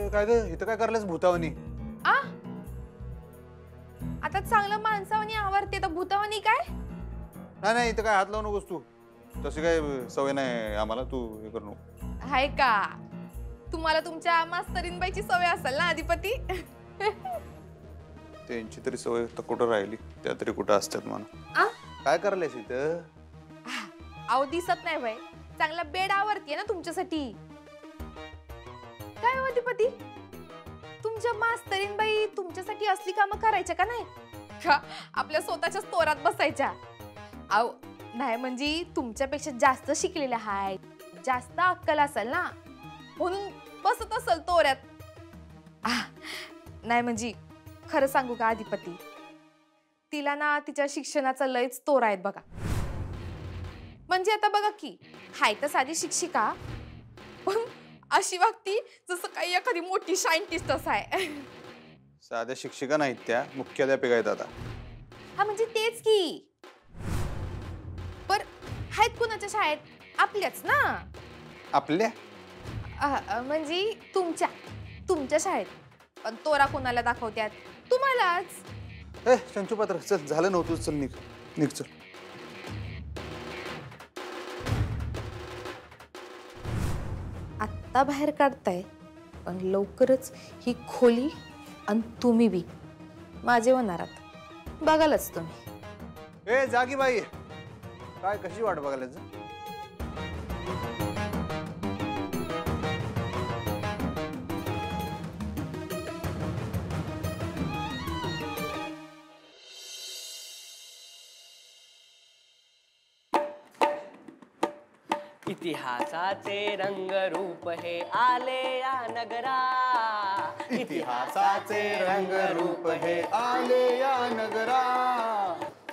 काय ग इथं काय करलेस भूतावनी? आ आता चांगलं माणसावानी आवरते तर भूतावानी काय? नाही इथं काय हात लावू नकोस तू. तशी काय सवय नाही आम्हाला, तू हे करू नको. हाय का? तुम्हाला तुमच्या मास्तरीनबाईची सवय असेल ना अधिपती? त्यांची तरी सवय तर कुठं राहिली, त्या तरी कुठं असतात म्हणा. काय करलेस इथं? अहो दिसत नाही भाई, चांगला बेड आवरतीये ना तुमच्यासाठी. काय हो अधिपती, तुमच्या मास्तरीनबाई तुमच्यासाठी असली कामं करायच्या का नाही? का आपल्या स्वतःच्या तोरात बसायच्या? अहो नाही म्हणजे तुमच्यापेक्षा जास्त शिकलेल्या आहेत, जास्त अक्कल असेल ना, म्हणून बसत असेल तोऱ्यात. नाही म्हणजे खरं सांगू का अधिपती, तिला ना तिच्या शिक्षणाचा लयच तोर आहेत बघा. म्हणजे आता बघा की, हाय तर साधी शिक्षिका, पण अशी वागती जसं काही एखादी मोठी सायंटिस्टच आहे. साध्या शिक्षिका नाहीत त्या, मुख्याध्यापिका आहेत आता. हा म्हणजे तेच की. पर आहेत कुणाच्या शाळेत? आपल्याच ना. आपल्या म्हणजे तुमच्या शाळेत. पण तोरा कोणाला दाखवत्यात? तुम्हालाच. शंचूपात्र चल, झालं नव्हतं, चल निघ चल. आत्ता बाहेर काढताय, पण लवकरच ही खोली आणि तुम्ही बी माझे होणार आहात, बघालच तुम्ही. जागी बाई, काय कशी वाट बघायला? इतिहासाचे रंगरूप हे आले या नगरा. इतिहासाचे रंगरूप हे आले या नगरा.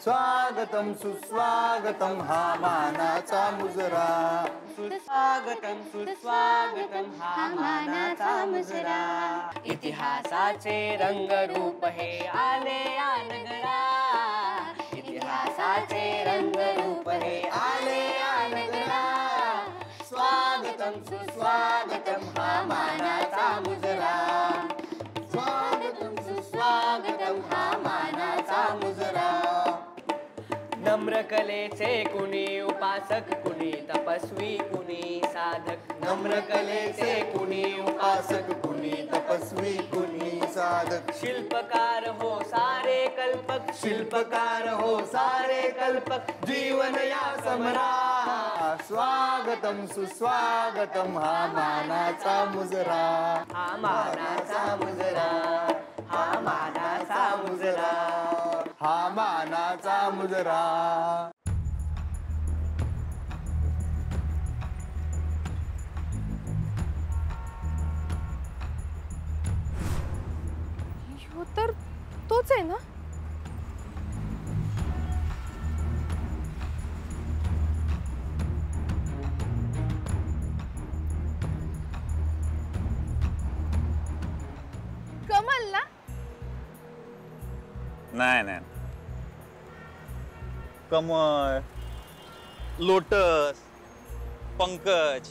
स्वागतम सुस्वागतम हा मानाचा मुजरा. सुस्वागतम सुस्वागतम हा मानाचा मुजरा. इतिहासाचे रंगरूप हे आले या नगरा. इतिहासाचे रंगरूप हे आले या नगरा. स्वागतम सुस्वागतम हा मानाचा मुजरा. स्वागतम सुस्वागतम हा मानाचा मुजरा. नम्र कलेचे कुणी उपासक, कुणी तपस्वी, कुणी साधक. नम्र कलेचे कुणी उपासक, कुणी तपस्वी, कुणी साधक. शिल्पकार हो सारे कल्पक, शिल्पकार हो सारे कल्पक. जीवन या समरा. स्वागतम सुस्वागतम हा मानाचा मुजरा. हा मानाचा मुजरा. हा मानाचा मुजरा. हा मानाचा मुजरा. हो तर तोच आहे ना. कमल ना. नाही कमळ, लोटस, पंकज,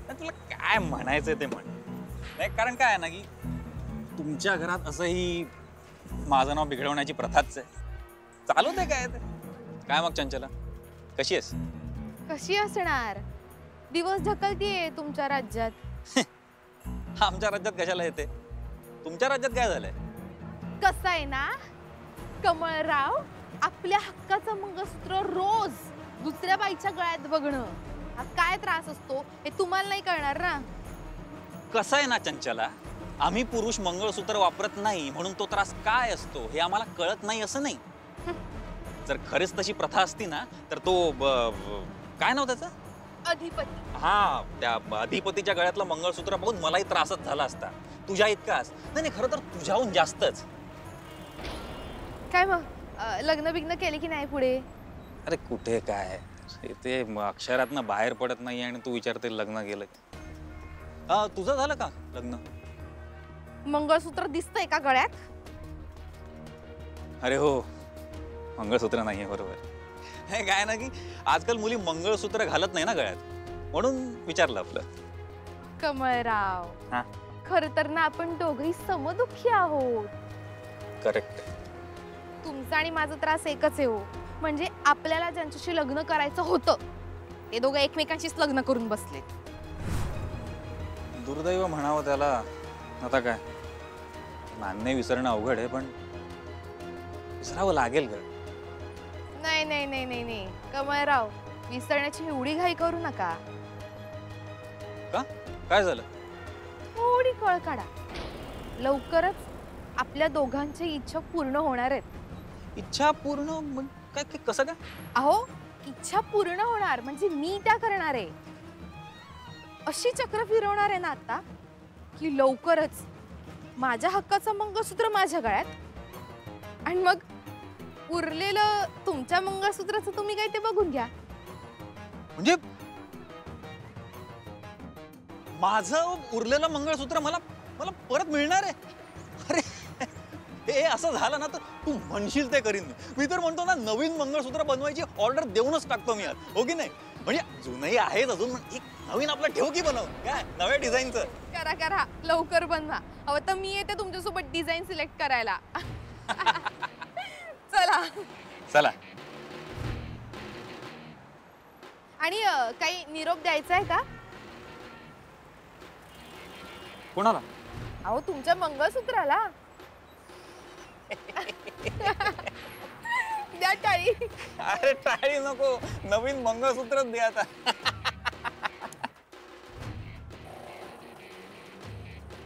तुला काय म्हणायचंय ते म्हण. नाही कारण काय आहे ना की तुमच्या घरात असंही माझं नाव बिघडवण्याची प्रथाच आहे. चालू दे काय ते. काय मग चंचला, कशी आहेस? कशी असणार, दिवस ढकलतीये तुमच्या राज्यात. आमच्या राज्यात कशाला येते? तुमच्या राज्यात काय झालंय? कसं आहे ना कमळराव, आपल्या हक्काचं मंगळसूत्र रोज दुसऱ्या बाईच्या गळ्यात बघणं हा काय त्रास असतो हे तुम्हाला नाही कळणार ना. कसं आहे ना चंचला, आम्ही पुरुष मंगळसूत्र वापरत नाही म्हणून तो त्रास काय असतो हे आम्हाला कळत नाही असं नाही. जर खरीच तशी प्रथा असती ना तर तो काय नाव त्याचं? अधिपती. हा, त्या अधिपतीच्या गळ्यातलं मंगळसूत्र बघून मलाही त्रासच झाला असता. तुझ्या इतकाच नाही, खरं तर तुझ्याहून जास्तच. काय मग लग्न बिग्न केले की नाही पुढे? अरे कुठे काय, ते अक्षरातनं बाहेर पडत नाही आणि तू विचारते लग्न केलं. तुझं झालं का लग्न? मंगळसूत्र दिसतंय का गळ्यात? अरे हो, मंगळसूत्र नाहीये. बरोबर. हे काय ना की आजकाल मुली मंगळसूत्र घालत नाही ना गळ्यात, म्हणून विचारलं आपलं. कमळराव, हा, खरं तर ना आपण दोघही समदुःखी आहोत. करेक्ट. तुमचा आणि माझा त्रास एकच आहे हो. म्हणजे आपल्याला ज्यांच्याशी लग्न करायचं होतं ते दोघं एकमेकांशीच लग्न करून बसलेत. दुर्दैव म्हणावं त्याला. आता काय, मान्य विसरणं अवघड आहे, पण विसरावं लागेल का? नाही नाही नाही नाही नाही कमळराव, विसरण्याची एवढी घाई करू नका. का? काय झालं? थोडी कळ काढा. लवकरच आपल्या दोघांची इच्छा पूर्ण होणार आहेत. इच्छा पूर्ण? मग काय काय कसं काय? अहो, इच्छा पूर्ण होणार म्हणजे मी त्या करणार आहे. अशी चक्र फिरवणार आहे ना आता की लवकरच माझ्या हक्काचं मंगळसूत्र माझ्या गळ्यात आणि मग उरलेलं तुमच्या मंगळसूत्राचं तुम्ही काय ते बघून घ्या. म्हणजे माझं उरलेलं मंगळसूत्र मला मला परत मिळणार आहे? अरे हे असं झालं ना तर तू म्हणशील ते करीन. मी तर म्हणतो ना, नवीन मंगळसूत्र बनवायची ऑर्डर देऊनच टाकतो मी आज, हो की नाही? म्हणजे जुनही आहेच अजून, पण एक नवीन आपलं ठेव की बनव, काय नव्या डिझाईनचं. करा करा, लवकर बनवा. अहो तर मी येते तुमच्यासोबत डिझाईन सिलेक्ट करायला. चला चला. आणि काही निरोप द्यायचा आहे का? कोणाला? अहो तुमच्या मंगळसूत्राला. द्या टाळी. अरे टाळी नको, नवीन मंगळसूत्रच दे आता.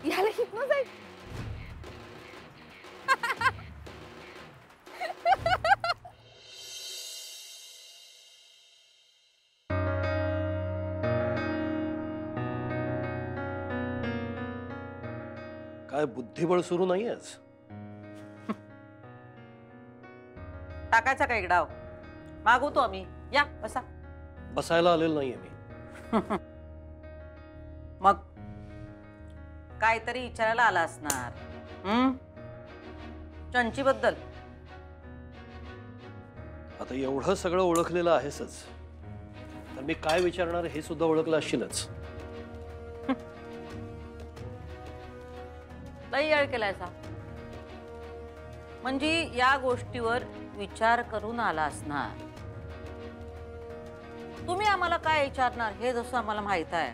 याला हिप्नोटाइज. काय बुद्धिबळ सुरू नाहीयेच? टाकायचा काय डाव? मागवतो आम्ही, या बसा. बसायला आलेलो नाहीये मी. मग काहीतरी विचारायला आला असणार. चंची बद्दल. आता एवढं सगळं ओळखलेलं आहेसच, तर मी काय विचारणार हे सुद्धा ओळखलं असशीलच. लई येळ केलायसा. म्हणजे या गोष्टीवर विचार करून आला असणार. तुम्ही आम्हाला काय विचारणार हे जसं आम्हाला माहित आहे,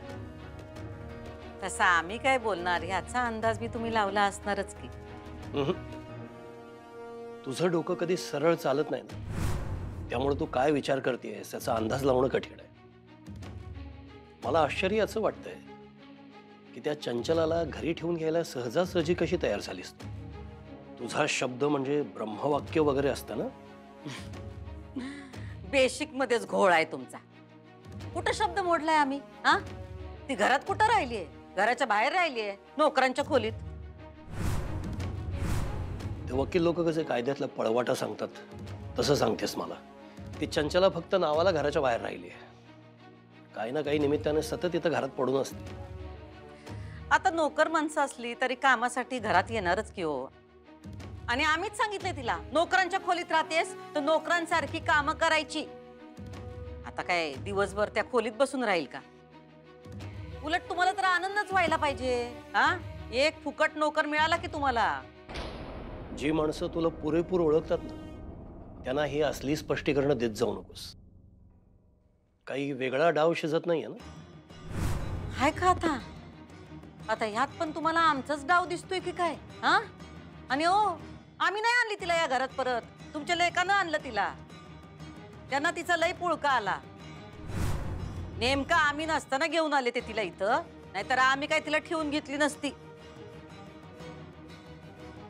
तसं आम्ही काय बोलणार ह्याचा अंदाज बी तुम्ही लावला असणारच की. तुझं डोकं कधी सरळ चालत नाही ना, त्यामुळे तू काय विचार करतेयस त्याचा अंदाज लावणं कठीण आहे. मला आश्चर्य असं वाटतंय की त्या चंचलाला घरी ठेवून घ्यायला सहजासहजी कशी तयार झालीस तू. तुझा शब्द म्हणजे ब्रह्मवाक्य वगैरे असतं ना. बेसिक मध्येच घोळ आहे तुमचा. कुठं शब्द मोडलाय आम्ही? हा, ती घरात कुठं राहिलीये? घराच्या बाहेर राहिलीये, नोकरांच्या खोलीत. ते वकील लोक कसे कायद्यातला पळवाटा सांगतात तसं सांगतेस मला. ती चंचला फक्त नावाला घराच्या बाहेर राहिली आहे. काही ना काही निमित्ताने सतत इथं घरात पडून असते. आता नोकर माणसं असली तरी कामासाठी घरात येणारच की हो. आणि आम्हीच सांगितलंय तिला, नोकरांच्या खोलीत राहतेस तर नोकरांसारखी कामं करायची. आता काय दिवसभर त्या खोलीत बसून राहील का? उलट तुम्हाला तर आनंदच व्हायला पाहिजे. हा, एक फुकट नोकर मिळाला की तुम्हाला. जी माणसं तुला पुरेपूर ओळखतात ना, त्यांना हे असली स्पष्टीकरण देत जाऊ नकोस. काही वेगळा डाव शिजत नाहीये ना? हाय का आता? आता ह्यात पण तुम्हाला आमचाच डाव दिसतोय की काय? हा, आणि ओ, आम्ही नाही आणली तिला या घरात परत, तुमच्या लेकानं आणलं तिला. त्यांना तिचा लय पुळका आला. नेमका आम्ही नसताना घेऊन आले ते तिला इथं, नाहीतर आम्ही काय तिला ठेवून घेतली नसती.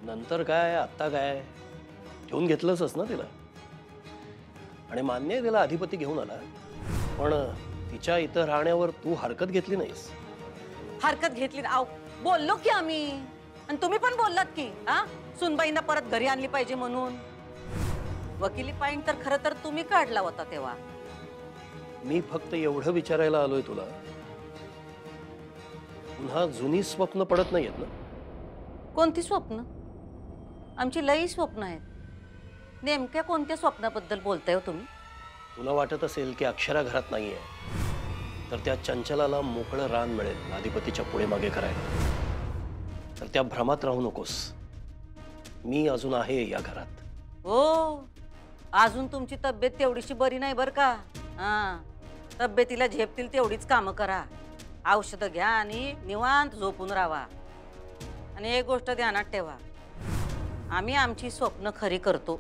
नंतर काय आत्ता काय, ठेवून घेतलंच ना तिला. आणि मान्य आहे तिला अधिपती घेऊन आला, पण तिच्या इथं राहण्यावर तू हरकत घेतली नाहीस. हरकत घेतली ना? बोललो की आम्ही, आणि तुम्ही पण बोललात की हा, सुनबाईंना परत घरी आणली पाहिजे म्हणून. वकिली पॉइंट तर खरं तर तुम्ही काढला होता तेव्हा. मी फक्त एवढं विचारायला आलोय तुला, पुन्हा जुनी स्वप्न पडत नाहीयेत ना? कोणती स्वप्न? आमची लई स्वप्न आहेत. नेमक्या कोणत्या स्वप्नाबद्दल बोलताय हो तुम्ही? तुला वाटत असेल की अक्षरा घरात नाहीये, तर त्या चंचलाला मोकळं रान मिळेल अधिपतीच्या पुढे मागे करायला. तर त्या भ्रमात राहू नकोस. मी अजून आहे या घरात. हो, अजून तुमची तब्येत तेवढीशी बरी नाही बरं का. हा, तब्येतीला झेपतील तेवढीच कामं करा. औषधं घ्या आणि निवांत झोपून राहा. आणि एक गोष्ट ध्यानात ठेवा, आम्ही आमची स्वप्न खरी करतो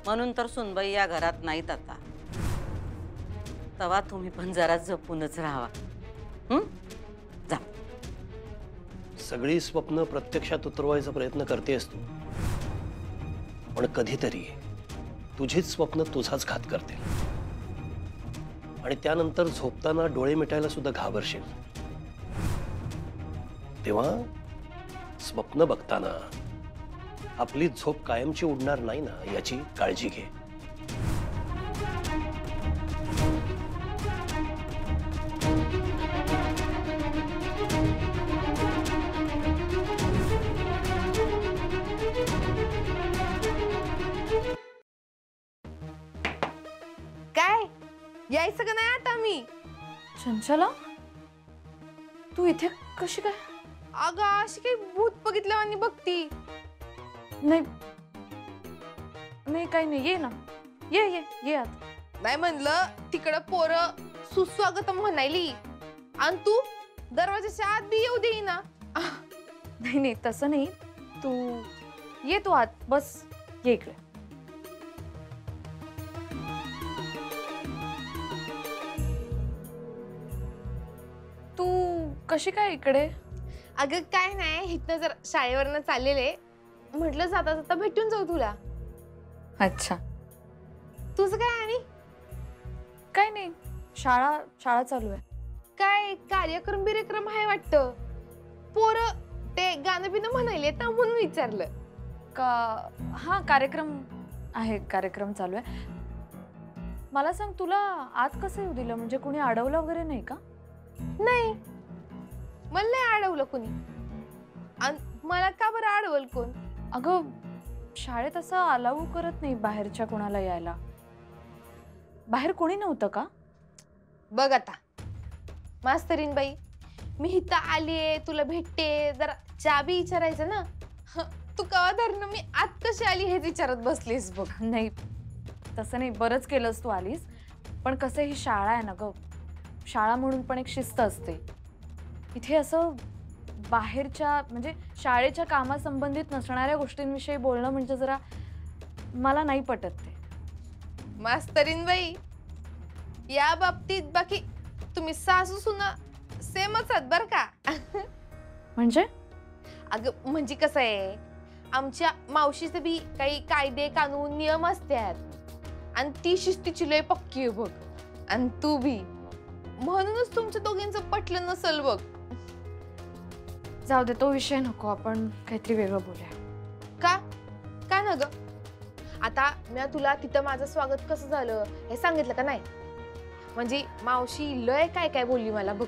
म्हणून तर सुनबाई या घरात नाहीत आता. तेव्हा तुम्ही पण जरा जपूनच राहा. जा. सगळी स्वप्न प्रत्यक्षात उतरवायचा प्रयत्न करतेस तू, पण कधीतरी तुझीच स्वप्न तुझाच घात करते आणि त्यानंतर झोपताना डोळे मिटायला सुद्धा घाबरशील. तेव्हा स्वप्न बघताना आपली झोप कायमची उडणार नाही ना, याची काळजी घे. काय यायचं का नाही आता मी? चंचला, तू इथे कशी काय? अगं अशी काही भूत बघितलं आणि बघती. नाही नाही, काही नाही, ये ना, ये ये ये आत. नाही म्हणलं तिकडं पोरं सुस्वागतम म्हणायली आणि तू दरवाजाच्या आत बी येऊ देईना. नाही नाही, तसं नाही. तू ये, तू आत बस, ये इकडे. तू कशी काय इकडे? अगं काय नाही, इथनं जर शाळेवरनं चाललेले, म्हटलं जाता जाता भेटून जाऊ तुला. अच्छा. तुझं काय? आणि काय नाही, शाळा चालू आहे. काय कार्यक्रम बिरेक्रम आहे वाटतं. पोरं ते गाणं बिनं म्हणायले तर म्हणून विचारलं. का? हा, कार्यक्रम चालू आहे. मला सांग, तुला आत कसं येऊ दिलं? म्हणजे कुणी अडवलं वगैरे नाही का? नाही, मला नाही अडवलं कोणी. आणि मला का बरं अडवल कोण? अगं, शाळेत असं अलाऊ करत नाही बाहेरच्या कोणाला यायला. बाहेर कोणी नव्हतं का? बघ आता मास्तरीन बाई, मी इथं आलीये, तुला भेटते, जरा चहा बी विचारायचं ना. तू कवा धरणं मी आत कशी आली हेच विचारत बसलीस बघ. नाही, तसं नाही, बरंच केलंस तू आलीस. पण कसं, ही शाळा आहे ना ग, शाळा म्हणून पण एक शिस्त असते. इथे असं बाहेरच्या म्हणजे शाळेच्या कामासंबंधित नसणाऱ्या गोष्टींविषयी बोलणं म्हणजे जरा मला नाही पटत ते. मास्तरीन बाई, या बाबतीत बाकी तुम्ही सासू सुना सेमच आहात बर का. म्हणजे? अगं म्हणजे कसं आहे, आमच्या मावशीचे बी काही कायदे कानून नियम असतात आणि ती शिस्तीची लय पक्की आहे बघ. आणि तू बी, म्हणूनच तुमच्या दोघींचं पटलं नसल बघ. जाऊ दे, तो विषय नको, आपण काहीतरी वेगळं बोलूया. का का ना ग? आता मी तुला तिथं माझं स्वागत कसं झालं हे सांगितलं का नाही? म्हणजे मावशी लय काय काय बोलली मला बघ.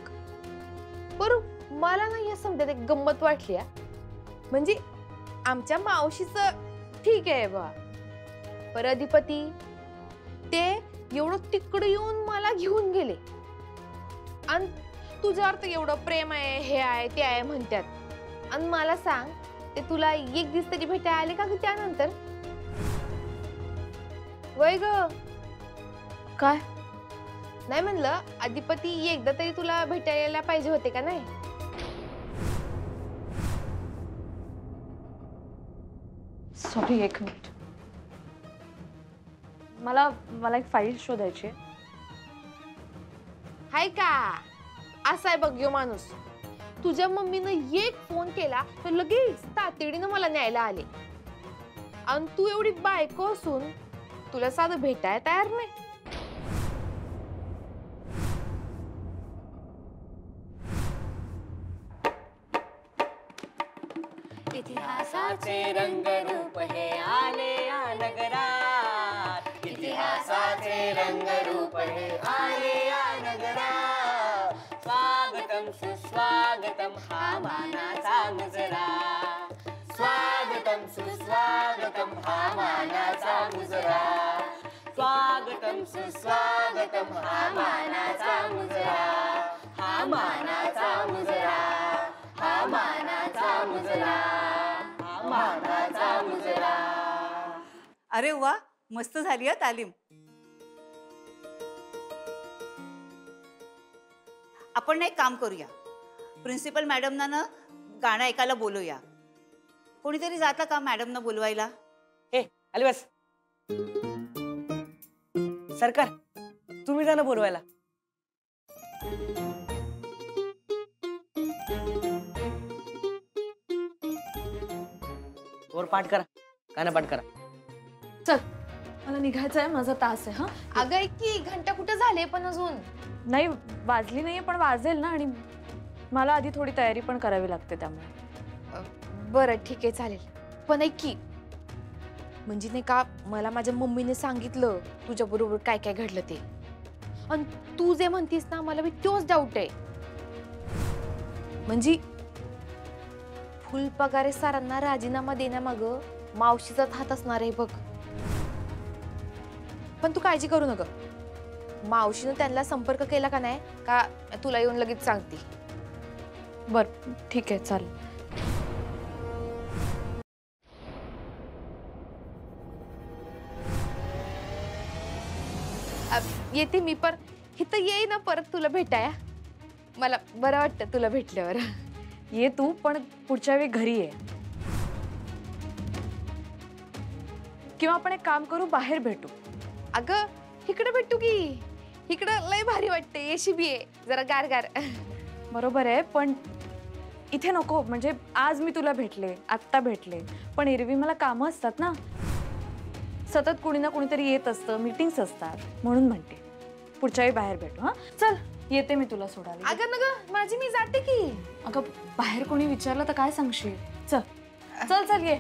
बरं, मला नाही समजत, एक गंमत वाटली. म्हणजे आमच्या मावशीचं ठीक आहे बा, पर अधिपती ते एवढं तिकडं येऊन मला घेऊन गेले आणि तुझ्यावर तर एवढं प्रेम आहे, हे आहे ते आहे म्हणतात. आणि मला सांग, ते तुला एक दिवस तरी भेटायला आले का ग त्यानंतर? वय ग? काय? नाही म्हणलं, अधिपती एकदा तरी तुला भेटायला पाहिजे होते का नाही? सॉरी, एक मिनिट. मला एक फाईल शोधायची. हाय का? असा आहे बघ यो माणूस. तुझ्या मम्मीनं एक फोन केला तर लगेच तातडीनं मला न्यायला आले. आणि तू एवढी बायको असून तुला साधं भेटायला तयार नाही. इतिहासाचे रंगरूप हे आले या नगरात. इतिहासाचे रंगरूप हे आले या नगरात. स्वागतम सुस्वागतम हा मानाचा मुजरा. स्वागतम सुस्वागतम हा मानाचा मुजरा. स्वागतम सुस्वागतम हा मानाचा मुजरा. हा मानाचा मुजरा. हा अरे वा, मस्त झाली हा तालीम. आपण ना एक काम करूया, प्रिन्सिपल मॅडमना ना गाणं ऐकायला बोलूया. कोणीतरी जाता का मॅडमना बोलवायला? ए आली बस. सरकार तुम्ही जा ना बोलवायला. वर पाठ करा, गाणं पाठ करा. चल मला निघायचं आहे, माझा तास आहे. हा अगं ऐक की, घंटा कुठे झाले पण अजून? नाही वाजली नाहीये पण वाजेल ना, आणि मला आधी थोडी तयारी पण करावी लागते त्यामुळे. बरं ठीक आहे चालेल. पण ऐक की, म्हणजे नाही का मला माझ्या मम्मीने सांगितलं तुझ्या बरोबर काय काय घडलं ते, आणि तू जे म्हणतीस ना मला बी तोच डाऊट आहे. म्हणजे फुलपगारे सरांना राजीनामा देण्यामाग मावशीचाच हात असणार आहे बघ. पण तू काळजी करू नका, मावशीनं त्यांना संपर्क केला का नाही का तुला येऊन लगेच सांगते. बर ठीक आहे चालेल. येते मी, पण इथं येई ना परत तुला भेटाया. मला बरं वाटतं तुला भेटल्यावर. ये तू, पण पुढच्या वेळी घरी ये. किंवा आपण एक काम करू, बाहेर भेटू. अगं इकडे भेटू की, इकडं लय भारी वाटते. येशी बी आहे जरा गार गार. बरोबर आहे, पण इथे नको. म्हणजे आज मी तुला भेटले, आत्ता भेटले, पण एरवी मला कामं असतात ना, सतत कुणी ना कुणीतरी येत असतं, मीटिंग्स असतात, म्हणून म्हणते पुढच्या वेळी बाहेर भेटू. हा चल येते मी तुला सोडायला. अगं नग माझी मी जाते की. अगं बाहेर कोणी विचारलं तर काय सांगशील? चल चल चल ये.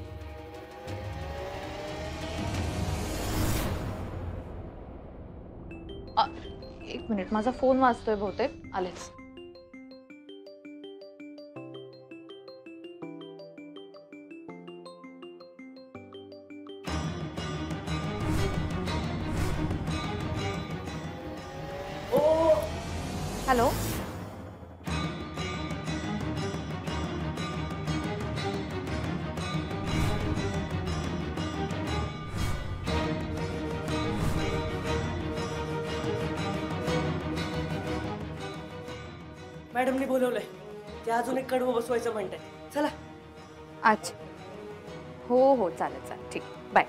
एक मिनिट, माझा फोन वाजतोय बहुतेक. आलेच. हॅलो. मॅडमनी बोलवलंय, ते अजून एक कडवं बसवायचं म्हणताय. चला. अच्छा हो हो चालेल चालेल ठीक. बाय.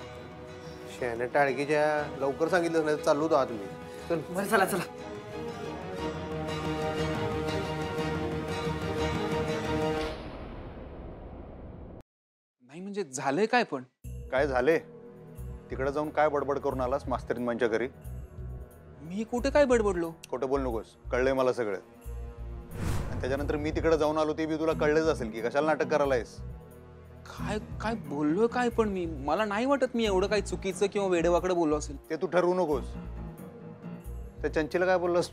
शेणे टाळकीच्या लवकर सांगितलं नाही, चाललो होतो आत मी. चल बरं चला चला. नाही म्हणजे झालंय काय? पण काय झाले? तिकडे जाऊन काय बडबड करून आलास मास्तरीनबाईंच्या घरी? मी कुठे काय बडबडलो? खोटं बोल नकोस, कळलंय मला सगळं. आणि त्याच्यानंतर मी तिकडे जाऊन आलो ते बी तुला कळलंच असेल की कशाला नाटक करायलायस. काय काय बोललोय काय? पण मी, मला नाही वाटत मी एवढं काही चुकीचं किंवा वेडेवाकडं बोललो असेल. ते तू ठरवू नकोस. त्या चंचीला काय बोललास?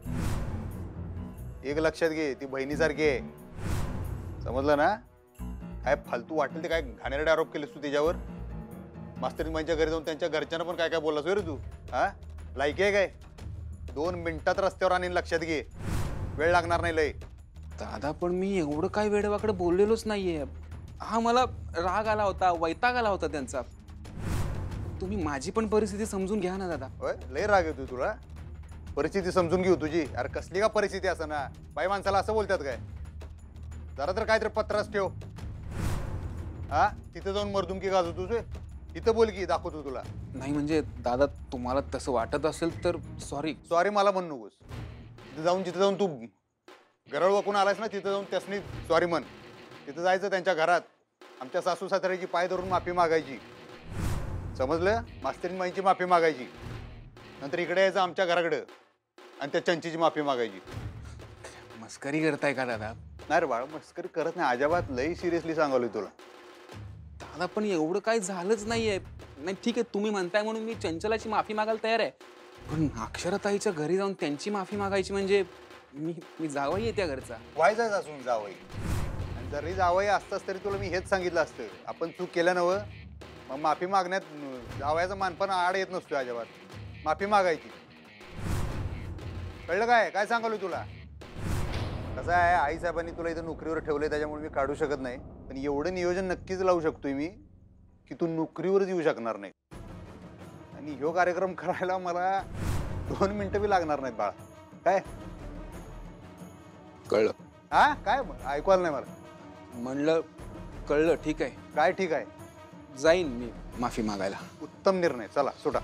एक लक्षात घे, ती बहिणीसारखी आहे, समजलं ना? काय फालतू वाटेल ते काय घाणेरडे आरोप केलेस तू त्याच्यावर. मास्तरीनबाईंच्या घरी जाऊन त्यांच्या घरच्यांना पण काय काय बोललास रे तू? हा लायकी आहे काय? 2 मिनिटात रस्त्यावर आणीन, लक्षात घे. वेळ लागणार नाही लय. दादा पण मी एवढं काय वेडेवाकडं बोललेलोच नाहीये. हा मला राग आला होता, वैताग आला होता त्यांचा. तुम्ही माझी पण परिस्थिती समजून घ्या ना दादा. होय, लय राग येतोय तुला? परिस्थिती समजून घेऊ तुझी. अरे कसली का परिस्थिती असं ना, बाई माणसाला असं बोलतात काय? जरा तर काहीतरी पत्रास ठेव. हा तिथं जाऊन मर्दुमकी गाजू तुझे, इथं बोल की, दाखवतो तुला. नाही म्हणजे दादा तुम्हाला तसं वाटत असेल तर सॉरी. सॉरी मला म्हण नकोस. जिथं जाऊन तू गरळ वाकून आलास ना, तिथं जाऊन त्यासनी सॉरी म्हण. तिथं जायचं त्यांच्या घरात, आमच्या सासू सासऱ्याची पाय धरून माफी मागायची, समजलं? मास्तरीनबाईंची माफी मागायची. नंतर इकडे यायचं आमच्या घराकडं आणि त्या चंचीची माफी मागायची. मस्करी करताय का दादा? नाही रे बाळा, मस्करी करत नाही अजिबात. लई सिरियसली सांगालोय तुला. दादा पण एवढं काही झालंच नाहीये. नाही ठीक आहे, तुम्ही म्हणताय म्हणून मी चंचलाची माफी मागायला तयार आहे, पण अक्षराताईच्या घरी जाऊन त्यांची माफी मागायची म्हणजे मी जावई आहे त्या घरचा. व्हायचाच असून जावई. आणि जरी जावई असतास तरी तुला मी हेच सांगितलं असतं, आपण चूक केलं नवं, मग माफी मागण्यात जावयाचं मानपण आड येत नसतो अजिबात. माफी मागायची, कळलं काय? काय सांगालोय तुला? कसं आहे, आईसाहेबांनी तुला इथं नोकरीवर ठेवलंय त्याच्यामुळे मी काढू शकत नाही, पण एवढं नियोजन नक्कीच लावू शकतोय मी की तू नोकरीवरच येऊ शकणार नाही. आणि ह्यो कार्यक्रम करायला मला 2 मिनिटं बी लागणार नाहीत बाळा. काय कळलं. हा काय ऐकू आलं नाही मला. म्हणलं कळलं, ठीक आहे. काय ठीक आहे? जाईन मी माफी मागायला. उत्तम निर्णय. चला सुटा.